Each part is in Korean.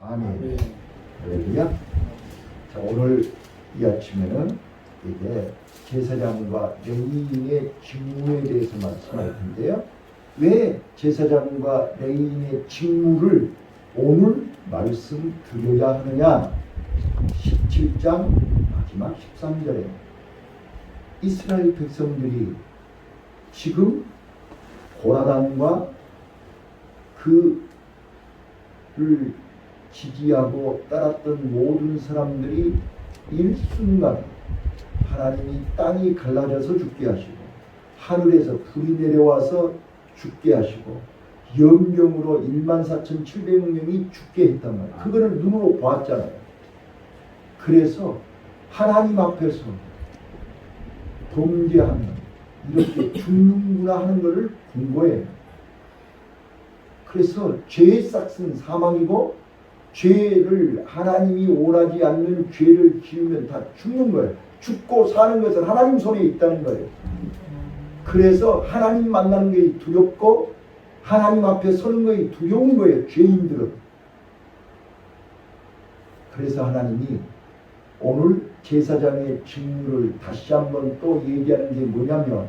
아멘. 할렐루야. 자, 오늘 이 아침에는 이제 제사장과 레위인의 직무에 대해서 말씀할 텐데요. 왜 제사장과 레위인의 직무를 오늘 말씀 드려야 하느냐? 17장 마지막 13절에 이스라엘 백성들이 지금 고라단과 그를 지지하고 따랐던 모든 사람들이 일순간 하나님이 땅이 갈라져서 죽게 하시고 하늘에서 불이 내려와서 죽게 하시고 연병으로 14,700명이 죽게 했단 말이에요. 그거를 눈으로 보았잖아요. 그래서 하나님 앞에서 범죄하면 이렇게 죽는구나 하는 것을 본 거예요. 그래서 죄의 싹은 사망이고 죄를 하나님이 원하지 않는 죄를 지으면 다 죽는 거예요. 죽고 사는 것은 하나님 손에 있다는 거예요. 그래서 하나님 만나는 게 두렵고 하나님 앞에 서는 것이 두려운 거예요. 죄인들은. 그래서 하나님이 오늘 제사장의 직무를 다시 한번 또 얘기하는 게 뭐냐면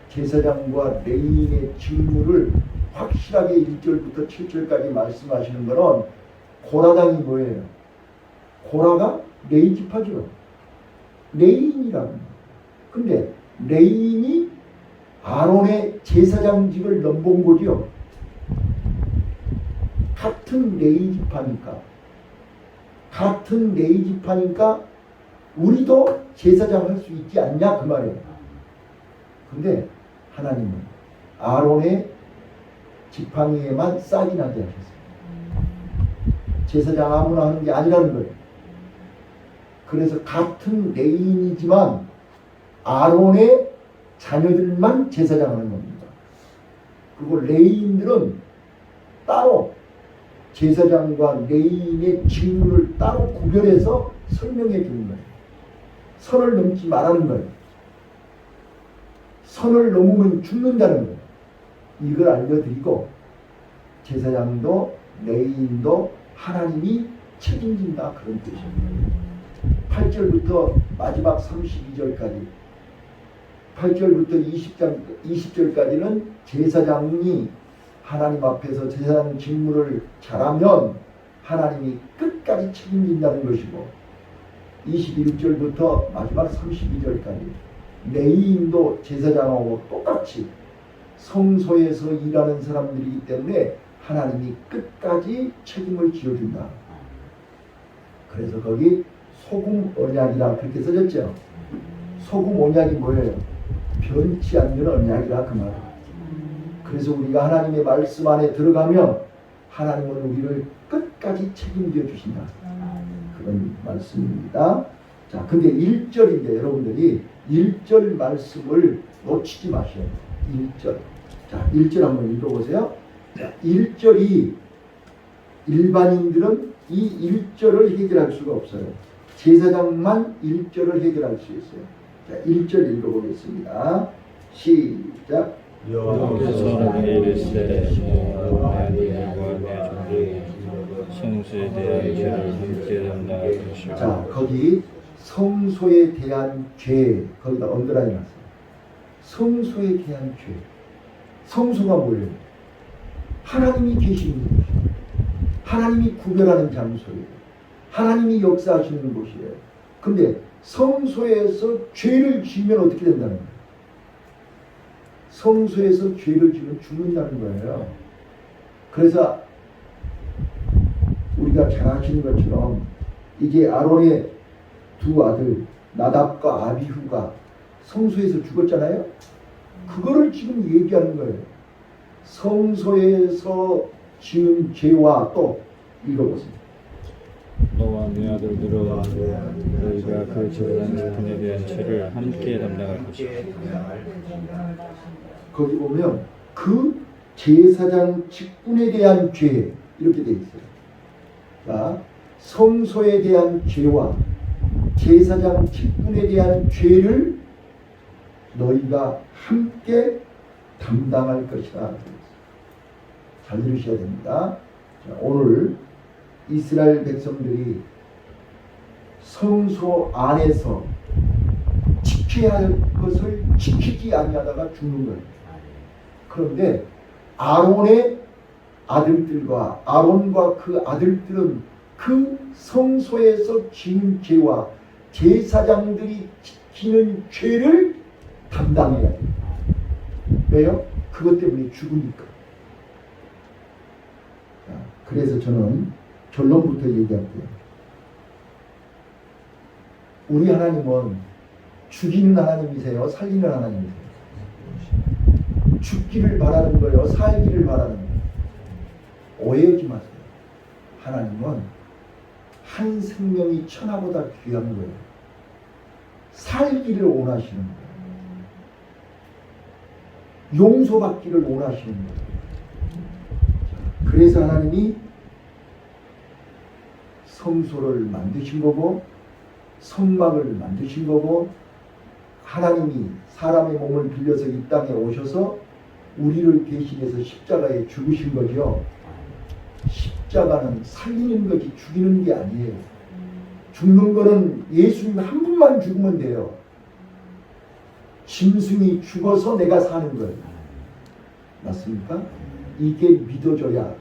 제사장과 레위인의 직무를 확실하게 1절부터 7절까지 말씀하시는 것은 고라당이 뭐예요? 고라가 레위 지파죠. 레위인이라고. 근데 레위인이 아론의 제사장직을 넘본 거죠. 같은 레위 지파니까 우리도 제사장 할 수 있지 않냐 그 말이에요. 근데 하나님은 아론의 지팡이에만 싹이 나게 하셨어요. 제사장 아무나 하는 게 아니라는 거예요. 그래서 같은 레위인이지만 아론의 자녀들만 제사장 하는 겁니다. 그리고 레위인들은 따로 제사장과 레위인의 직무를 따로 구별해서 설명해 주는 거예요. 선을 넘지 말라는 거예요. 선을 넘으면 죽는다는 거예요. 이걸 알려드리고 제사장도 레위인도 하나님이 책임진다 그런 뜻입니다. 8절부터 마지막 32절까지 8절부터 20절까지는 제사장이 하나님 앞에서 제사장 직무를 잘하면 하나님이 끝까지 책임진다는 것이고 21절부터 마지막 32절까지 레위인도 제사장하고 똑같이 성소에서 일하는 사람들이기 때문에 하나님이 끝까지 책임을 지어준다. 그래서 거기 소금 언약이라 그렇게 써졌죠. 소금 언약이 뭐예요? 변치 않는 언약이라 그 말이에요. 그래서 우리가 하나님의 말씀 안에 들어가면 하나님은 우리를 끝까지 책임져 주신다. 그런 말씀입니다. 자, 근데 1절인데 여러분들이 1절 말씀을 놓치지 마셔요. 1절. 자, 1절 한번 읽어보세요. 자, 1절이 일반인들은 이 1절을 해결할 수가 없어요. 제사장만 1절을 해결할 수 있어요. 자, 1절 읽어보겠습니다. 시작. 여호와께서 이르시되 성소에 대한 죄를 함께 담당할 것이요. 자, 거기 성소에 대한 죄 거기다 언더라인 하세요. 성소에 대한 죄. 성소가 뭐예요? 하나님이 계시는 곳이에요. 하나님이 구별하는 장소예요. 하나님이 역사하시는 곳이에요. 근데 성소에서 죄를 지으면 어떻게 된다는 거예요? 성소에서 죄를 지으면 죽는다는 거예요. 그래서 우리가 잘 아시는 것처럼 이제 아론의 두 아들 나답과 아비후가 성소에서 죽었잖아요. 그거를 지금 얘기하는 거예요. 성소에서 지은 죄와 또 읽어보세요. 너와 네 아들들은 너희가 그 제사장 직분에 대한 죄를 함께 담당할 것이요. 거기 보면 그 제사장 직분에 대한 죄 이렇게 돼 있어요. 자, 성소에 대한 죄와 제사장 직분에 대한 죄를 너희가 함께 담당할 것이다. 잘 들으셔야 됩니다. 자, 오늘 이스라엘 백성들이 성소 안에서 지켜야 할 것을 지키지 아니하다가 죽는 거예요. 그런데 아론의 아들들과 아론과 그 아들들은 그 성소에서 지은 죄와 제사장들이 지키는 죄를 담당해야 돼요. 왜요? 그것 때문에 죽으니까. 자, 그래서 저는 결론부터 얘기할게요. 우리 하나님은 죽이는 하나님이세요? 살리는 하나님이세요? 죽기를 바라는 거예요? 살기를 바라는 거예요? 오해하지 마세요. 하나님은 한 생명이 천하보다 귀한 거예요. 살기를 원하시는 거예요. 용서받기를 원하시는 거예요. 그래서 하나님이 성소를 만드신 거고 성막을 만드신 거고 하나님이 사람의 몸을 빌려서 이 땅에 오셔서 우리를 대신해서 십자가에 죽으신 거죠. 십자가는 살리는 거지 죽이는 게 아니에요. 죽는 거는 예수님 한 분만 죽으면 돼요. 짐승이 죽어서 내가 사는 거예요. 맞습니까? 이게 믿어져야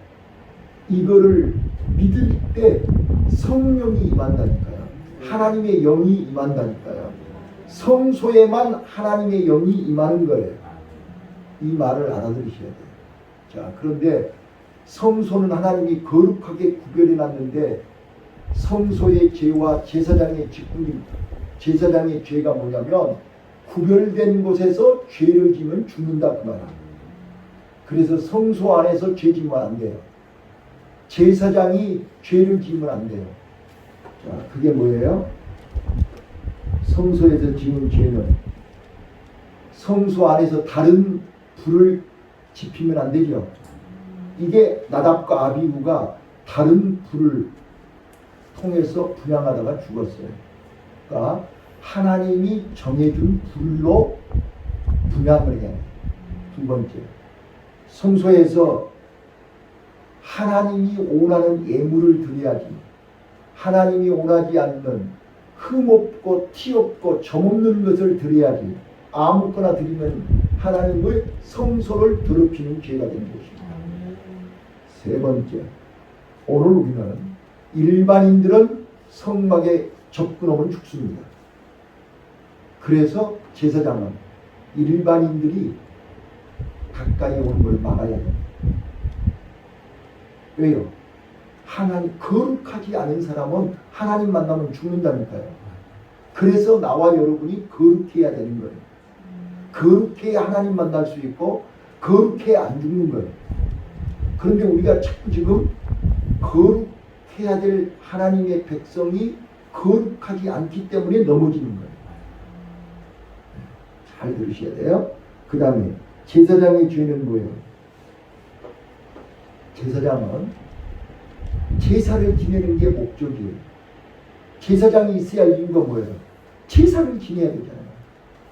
이거를 믿을 때 성령이 임한다니까요. 하나님의 영이 임한다니까요. 성소에만 하나님의 영이 임하는 거예요. 이 말을 알아들으셔야 돼요. 자, 그런데 성소는 하나님이 거룩하게 구별해 놨는데 성소의 죄와 제사장의 직분입니다. 제사장의 죄가 뭐냐면 구별된 곳에서 죄를 지면 죽는다 그 말이에요. 그래서 성소 안에서 죄 지면 안 돼요. 제사장이 죄를 지면 안 돼요. 자, 그게 뭐예요? 성소에서 지은 죄는 성소 안에서 다른 불을 지피면 안 되죠. 이게 나답과 아비후가 다른 불을 통해서 분양하다가 죽었어요. 그러니까 하나님이 정해준 불로 분양을 해요. 두 번째, 성소에서 하나님이 원하는 예물을 드려야지. 하나님이 원하지 않는 흠없고 티없고 점없는 것을 드려야지. 아무거나 드리면 하나님의 성소를 더럽히는 죄가 되는 것입니다. 세 번째, 오늘 우리는 일반인들은 성막에 접근하면 죽습니다. 그래서 제사장은 일반인들이 가까이 오는 걸 막아야 됩니다. 왜요? 하나님 거룩하지 않은 사람은 하나님 만나면 죽는다니까요. 그래서 나와 여러분이 거룩해야 되는 거예요. 거룩해야 하나님 만날 수 있고 거룩해야 안 죽는 거예요. 그런데 우리가 자꾸 지금 거룩해야 될 하나님의 백성이 거룩하지 않기 때문에 넘어지는 거예요. 잘 들으셔야 돼요. 그 다음에 제사장의 죄는 뭐예요? 제사장은 제사를 지내는 게 목적이에요. 제사장이 있어야 할 이유가 뭐예요? 제사를 지내야 되잖아요.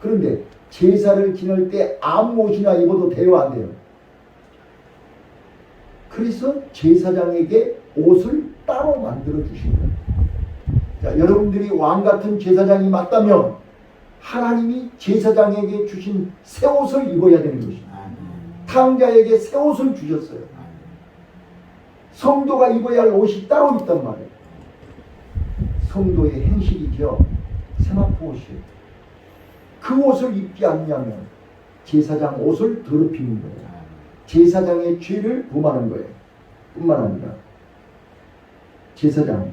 그런데 제사를 지낼 때 아무 옷이나 입어도 돼요, 안 돼요? 그래서 제사장에게 옷을 따로 만들어 주신 거예요. 자, 여러분들이 왕 같은 제사장이 맞다면 하나님이 제사장에게 주신 새 옷을 입어야 되는 것입니다. 탕자에게 새 옷을 주셨어요. 성도가 입어야 할 옷이 따로 있단 말이에요. 성도의 행실이죠. 세마포 옷이에요. 그 옷을 입지 않냐면 제사장 옷을 더럽히는 거예요. 제사장의 죄를 범하는 거예요. 뿐만 아니라 제사장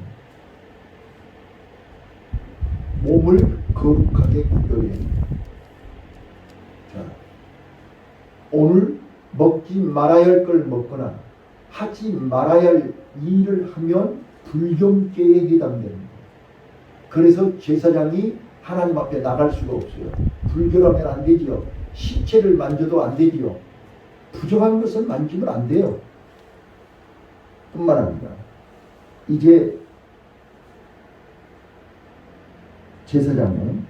몸을 거룩하게 구별해야 합니다. 자, 오늘 먹지 말아야 할 걸 먹거나 하지 말아야 할 일을 하면 불경죄에 해당됩니다. 그래서 제사장이 하나님 앞에 나갈 수가 없어요. 불결하면 안 되지요. 시체를 만져도 안 되지요. 부정한 것은 만지면 안 돼요. 뿐만 아니라 이제 제사장은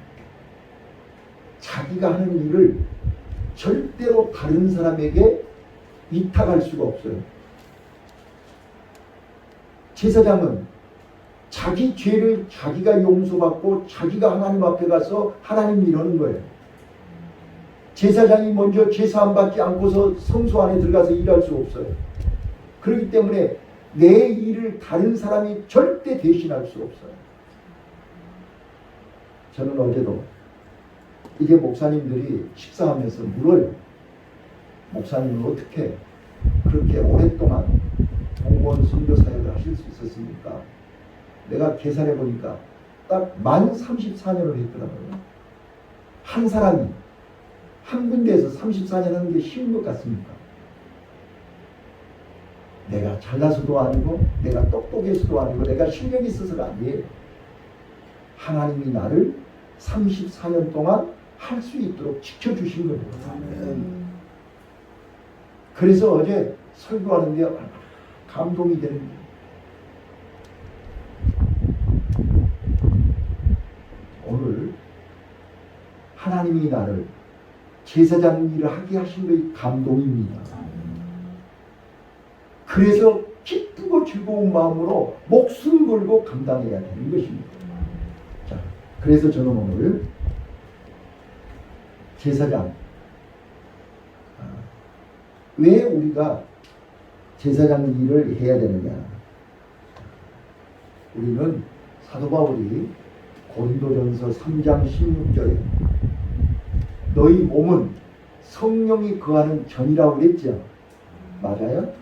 자기가 하는 일을 절대로 다른 사람에게 위탁할 수가 없어요. 제사장은 자기 죄를 자기가 용서받고 자기가 하나님 앞에 가서 하나님 이러는 거예요. 제사장이 먼저 제사함 받지 않고서 성소 안에 들어가서 일할 수 없어요. 그렇기 때문에 내 일을 다른 사람이 절대 대신할 수 없어요. 저는 어제도 이게 목사님들이 식사하면서 물어요. 목사님은 어떻게 그렇게 오랫동안 공무원 선교 사역을 하실 수 있었습니까? 내가 계산해 보니까 딱 만 34년을 했더라고요. 한 사람이 한 군데에서 34년 하는 게 쉬운 것 같습니까? 내가 잘나서도 아니고 내가 똑똑해서도 아니고 내가 실력이 있어서가 아니에요. 하나님이 나를 34년 동안 할 수 있도록 지켜주신 거예요. 그래서 어제 설교하는데 얼마나 감동이 되는 거예요. 오늘 하나님이 나를 제사장 일을 하게 하신 것이 감동입니다. 그래서 기쁘고 즐거운 마음으로 목숨 걸고 감당해야 되는 것입니다. 자, 그래서 저는 오늘 제사장, 왜 우리가 제사장 일을 해야 되느냐? 우리는 사도 바울이 고린도전서 3장 16절에 너희 몸은 성령이 거하는 전이라고 그랬죠. 맞아요?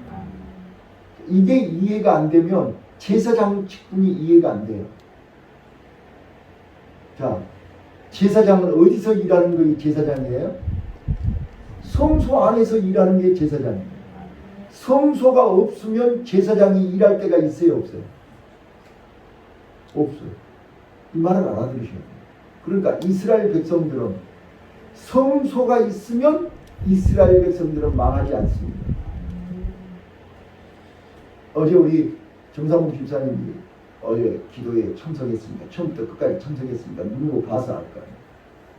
이게 이해가 안 되면 제사장 직분이 이해가 안 돼요. 자, 제사장은 어디서 일하는 것이 제사장이에요? 성소 안에서 일하는 게 제사장이에요. 성소가 없으면 제사장이 일할 때가 있어요, 없어요? 없어요. 이 말을 알아들으셔야 돼요. 그러니까 이스라엘 백성들은 성소가 있으면 이스라엘 백성들은 망하지 않습니다. 어제 우리 정상훈 집사님이 어제 기도에 참석했습니다. 처음부터 끝까지 참석했습니다. 누구 봐서 알까요?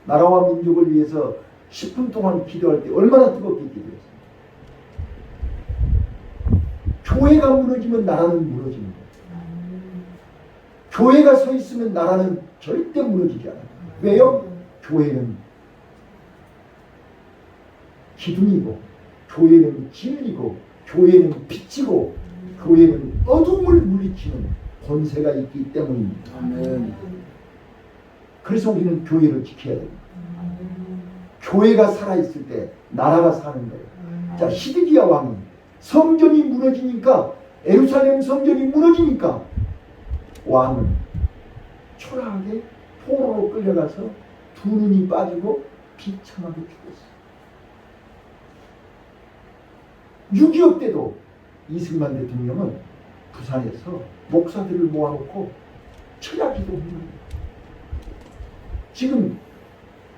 나라와 민족을 위해서 10분 동안 기도할 때 얼마나 뜨겁게 기도했습니까? 교회가 무너지면 나라는 무너지는 거예요. 교회가 서 있으면 나라는 절대 무너지지 않아요. 왜요? 교회는 기둥이고, 교회는 진리고, 교회는 빛이고, 교회는 어둠을 물리치는 권세가 있기 때문입니다. 그래서 우리는 교회를 지켜야 됩니다. 교회가 살아있을 때 나라가 사는 거예요. 자, 시드기야 왕이 성전이 무너지니까, 예루살렘 성전이 무너지니까 왕은 초라하게 포로로 끌려가서 두 눈이 빠지고 비참하게 죽었어요. 6.25 때도 이승만 대통령은 부산에서 목사들을 모아놓고 철야기도를 합니다. 지금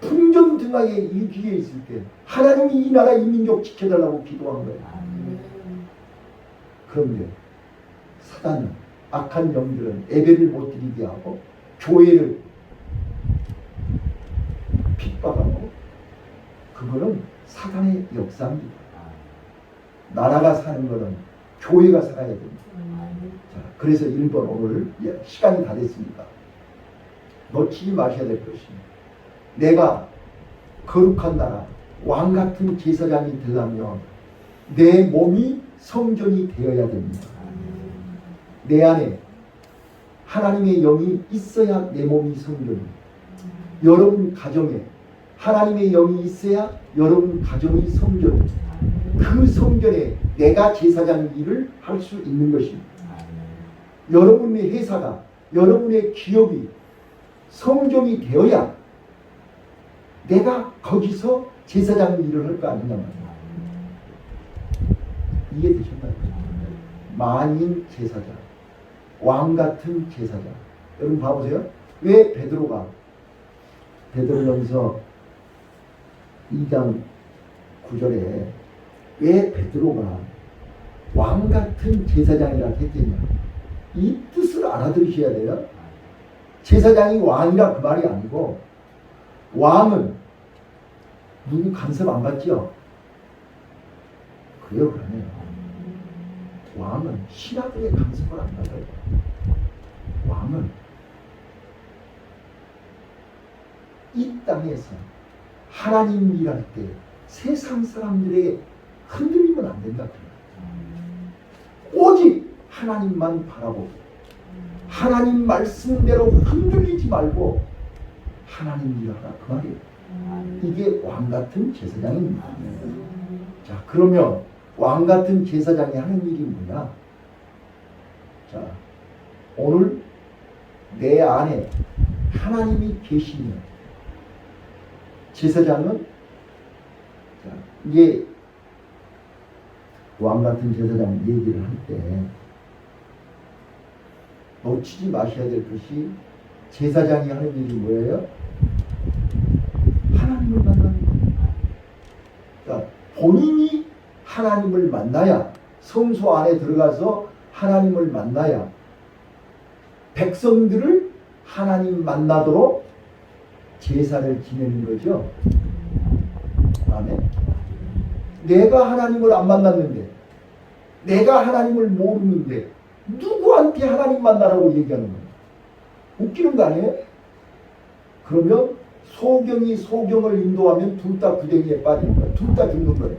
풍전등화에 이 기회에 있을 때 하나님이 이 나라 이 민족 지켜달라고 기도한 거예요. 그런데 사단은, 악한 영들은 예배를 못 드리게 하고 교회를 핍박하고, 그거는 사단의 역사입니다. 나라가 사는 거는 교회가 살아야 됩니다. 자, 그래서 1번 오늘 시간이 다 됐습니다. 놓치지 마셔야 될 것입니다. 내가 거룩한 나라, 왕같은 제사장이 되려면 내 몸이 성전이 되어야 됩니다. 내 안에 하나님의 영이 있어야 내 몸이 성전입니다. 여러분 가정에 하나님의 영이 있어야 여러분 가정이 성전입니다. 그 성전에 내가 제사장 일을 할 수 있는 것입니다. 여러분의 회사가, 여러분의 기업이 성전이 되어야 내가 거기서 제사장 일을 할 거 아니냐 말이야. 이해되셨나요? 만인 제사장, 왕같은 제사장. 여러분 봐보세요. 왜 베드로가 베드로전서 2장 9절에 왜 베드로가 왕같은 제사장이라 했겠냐? 이 뜻을 알아들으셔야 돼요. 제사장이 왕이라 그 말이 아니고, 왕은 누구 간섭 안 받죠? 그래요, 그러네요. 왕은 신하들의 간섭을 안 받아요. 왕은 이 땅에서 하나님 일할 때 세상 사람들에게 흔들리면 안 된다. 오직 하나님만 바라보고 하나님 말씀대로 흔들리지 말고 하나님 일하라 그 말이에요. 이게 왕같은 제사장입니다. 자, 그러면 왕같은 제사장이 하는 일이 뭐냐? 자, 오늘 내 안에 하나님이 계시면 제사장은 자, 이게 왕같은 제사장 얘기를 할 때 놓치지 마셔야 될 것이 제사장이 하는 일이 뭐예요? 하나님을 만나는 거예요. 그러니까 본인이 하나님을 만나야 성소 안에 들어가서 하나님을 만나야 백성들을 하나님 만나도록 제사를 지내는 거죠. 아멘. 내가 하나님을 안 만났는데 내가 하나님을 모르는데 누구한테 하나님 만나라고 얘기하는 거예요? 웃기는 거 아니에요? 그러면 소경이 소경을 인도하면 둘 다 구덩이에 빠지는 거예요. 둘 다 죽는 거예요.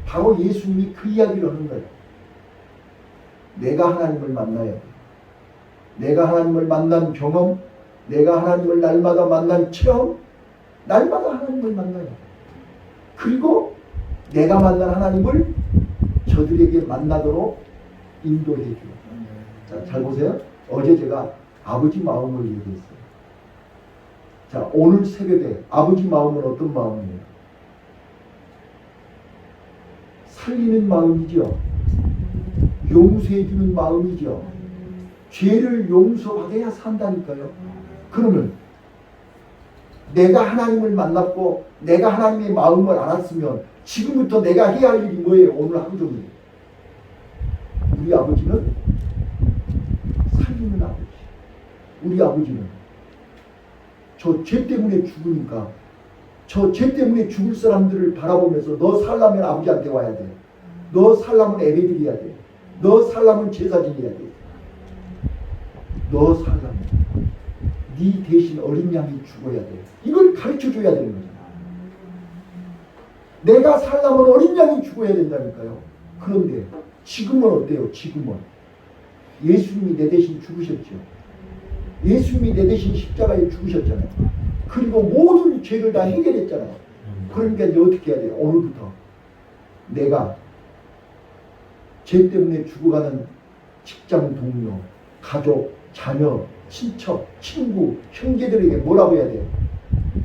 바로 예수님이 그 이야기를 하는 거예요. 내가 하나님을 만나야 돼. 내가 하나님을 만난 경험, 내가 하나님을 날마다 만난 체험, 날마다 하나님을 만나야 돼. 그리고 내가 만난 하나님을 저들에게 만나도록 인도해 줘요. 자, 잘 보세요. 어제 제가 아버지 마음을 얘기했어요. 자, 오늘 새벽에 아버지 마음은 어떤 마음이에요? 살리는 마음이죠. 용서해 주는 마음이죠. 죄를 용서받아야 산다니까요. 그러면 내가 하나님을 만났고 내가 하나님의 마음을 알았으면 지금부터 내가 해야 할 일이 뭐예요? 오늘 하루 종일. 우리 아버지는 살리는 아버지. 우리 아버지는 저 죄 때문에 죽으니까 저 죄 때문에 죽을 사람들을 바라보면서 너 살려면 아버지한테 와야 돼. 너 살려면 예배드려야 돼. 너 살려면 제사 지내야 돼. 너 살려면 네 대신 어린 양이 죽어야 돼. 이걸 가르쳐줘야 되는 거잖아. 내가 살려면 어린 양이 죽어야 된다니까요. 그런데 지금은 어때요? 지금은 예수님이 내 대신 죽으셨죠. 예수님이 내 대신 십자가에 죽으셨잖아요. 그리고 모든 죄를 다 해결했잖아요. 그러니까 이제 어떻게 해야 돼요? 오늘부터 내가 죄 때문에 죽어가는 직장 동료, 가족, 자녀, 친척, 친구, 형제들에게 뭐라고 해야 돼요?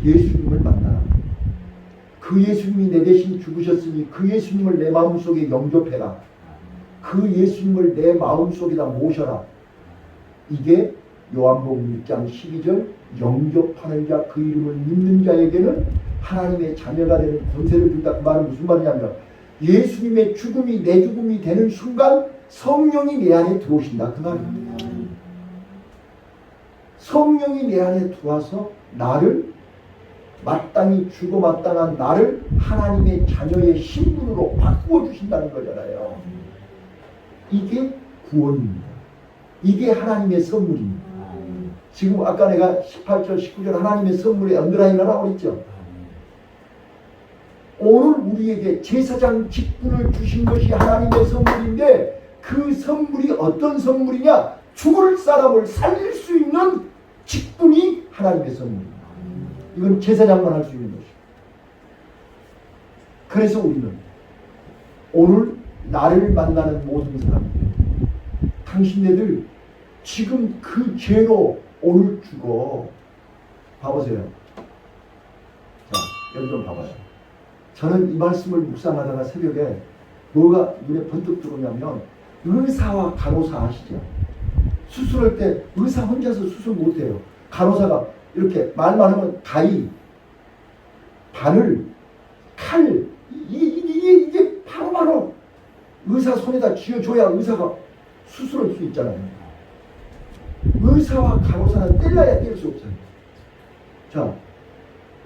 예수님을 만나라. 그 예수님이 내 대신 죽으셨으니 그 예수님을 내 마음속에 영접해라. 그 예수님을 내 마음속에다 모셔라. 이게 요한복음 1장 12절 영접하는 자 그 이름을 믿는 자에게는 하나님의 자녀가 되는 권세를 준다. 그 말은 무슨 말이냐면 예수님의 죽음이 내 죽음이 되는 순간 성령이 내 안에 들어오신다. 그 말입니다. 성령이 내 안에 들어와서 나를 마땅히 주고 마땅한 나를 하나님의 자녀의 신분으로 바꾸어 주신다는 거잖아요. 이게 구원입니다. 이게 하나님의 선물입니다. 지금 아까 내가 18절 19절 하나님의 선물에 언더라인하라고 했죠. 오늘 우리에게 제사장 직분을 주신 것이 하나님의 선물인데 그 선물이 어떤 선물이냐? 죽을 사람을 살릴 수 있는 직분이 하나님의 선물입니다. 이건 제사장만 할 수 있는 것이죠. 그래서 우리는 오늘 나를 만나는 모든 사람들, 당신네들 지금 그 죄로 오늘 죽어. 봐보세요. 자, 여기 좀 봐봐요. 저는 이 말씀을 묵상하다가 새벽에 뭐가 눈에 번뜩 들어오냐면 의사와 간호사 아시죠? 수술할 때 의사 혼자서 수술 못해요. 간호사가 이렇게 말만 하면 가위, 바늘, 칼 이게 바로바로 의사 손에다 쥐어줘야 의사가 수술할 수 있잖아요. 의사와 간호사는 뗄라야 뗄 수 없어요. 자,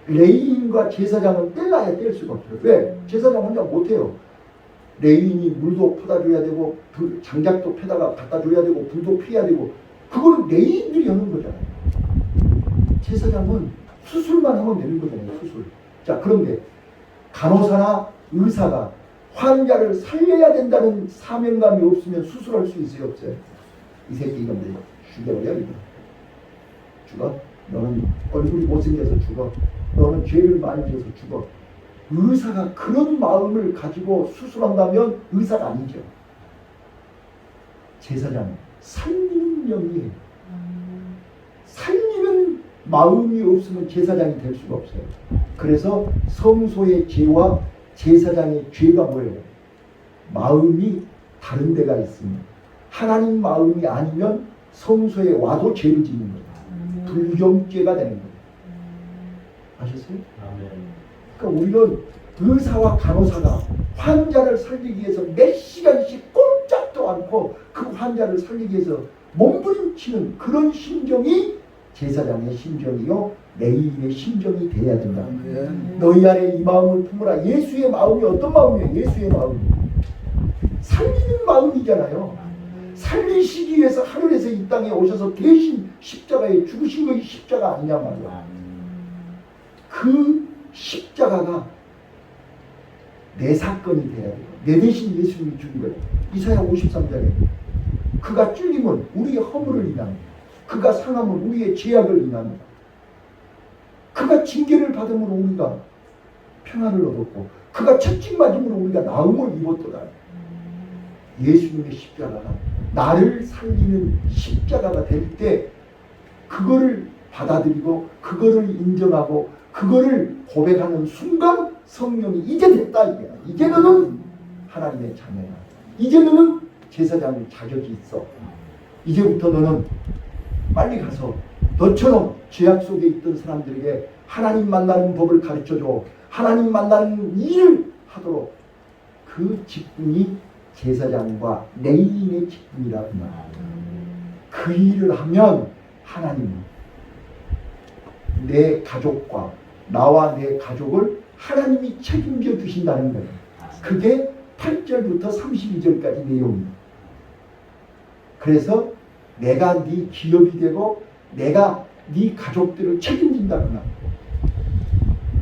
레이인과 제사장은 뗄라야 뗄 수가 없어요. 왜? 제사장 혼자 못해요. 레인이 물도 퍼다 줘야 되고 장작도 패다가 갖다 줘야 되고 불도 피해야 되고 그거는 레인들이 하는 거잖아요. 제사장은 수술만 하면 되는 거잖아요. 수술. 자, 그런데 간호사나 의사가 환자를 살려야 된다는 사명감이 없으면 수술할 수 있어요? 없어요? 이 새끼 이건데 죽여버려 이거. 죽어. 너는 얼굴이 못생겨서 죽어. 너는 죄를 많이 지어서 죽어. 의사가 그런 마음을 가지고 수술한다면 의사가 아니죠. 제사장은 살리는 영이에요. 살리는 마음이 없으면 제사장이 될 수가 없어요. 그래서 성소의 죄와 제사장의 죄가 뭐예요? 마음이 다른 데가 있습니다. 하나님 마음이 아니면 성소에 와도 죄를 짓는 거예요. 불경죄가 되는 거예요. 아셨어요? 그러니까 우리는 의사와 간호사가 환자를 살리기 위해서 몇 시간씩 꼼짝도 않고 그 환자를 살리기 위해서 몸부림치는 그런 심정이 제사장의 심정이요 레위인의 심정이 돼야 된다. 너희 안에 이 마음을 품으라. 예수의 마음이 어떤 마음이에요? 예수의 마음이 살리는 마음이잖아요. 살리시기 위해서 하늘에서 이 땅에 오셔서 대신 십자가에 죽으신 것이 십자가 아니냐 말이야. 그 십자가가 내 사건이 돼야 돼요. 내 대신 예수님이 죽은 거예요. 이사야 53장에 그가 찔림은 우리의 허물을 인합니다. 그가 상함은 우리의 죄악을 인합니다. 그가 징계를 받음으로 우리가 평안을 얻었고 그가 채찍 맞음으로 우리가 나음을 입었도다. 예수님의 십자가가 나를 살리는 십자가가 될 때 그거를 받아들이고 그거를 인정하고 그거를 고백하는 순간 성령이 이제 됐다 이게. 이제 너는 하나님의 자녀야. 이제 너는 제사장 자격이 있어. 이제부터 너는 빨리 가서 너처럼 죄악 속에 있던 사람들에게 하나님 만나는 법을 가르쳐줘. 하나님 만나는 일을 하도록 그 직분이 제사장과 레위인의 직분이라 그 일을 하면 하나님은 내 가족과 나와 내 가족을 하나님이 책임져 주신다는 거예요. 그게 8절부터 32절까지 내용입니다. 그래서 내가 네 기업이 되고 내가 네 가족들을 책임진다는 말.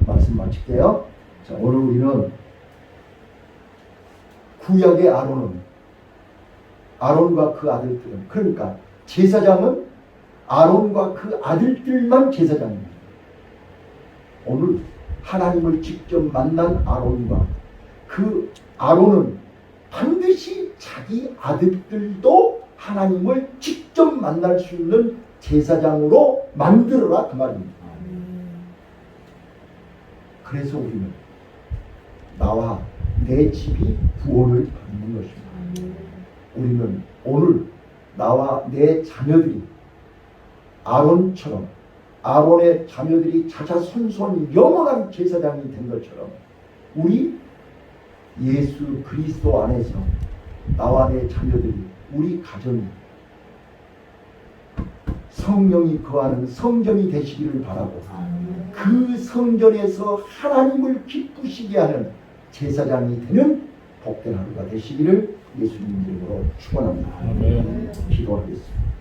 말씀 마칠게요. 자, 오늘 우리는 구약의 아론과 그 아들들은, 그러니까 제사장은 아론과 그 아들들만 제사장입니다. 오늘 하나님을 직접 만난 아론과 그 아론은 반드시 자기 아들들도 하나님을 직접 만날 수 있는 제사장으로 만들어라 그 말입니다. 그래서 우리는 나와 내 집이 구원을 받는 것입니다. 우리는 오늘 나와 내 자녀들이 아론처럼 아론의 자녀들이 자자손손 영원한 제사장이 된 것처럼 우리 예수 그리스도 안에서 나와 내 자녀들이 우리 가정이 성령이 거하는 성전이 되시기를 바라고 그 성전에서 하나님을 기쁘시게 하는 제사장이 되는 복된 하루가 되시기를 예수님 이름으로 축원합니다. 기도하겠습니다.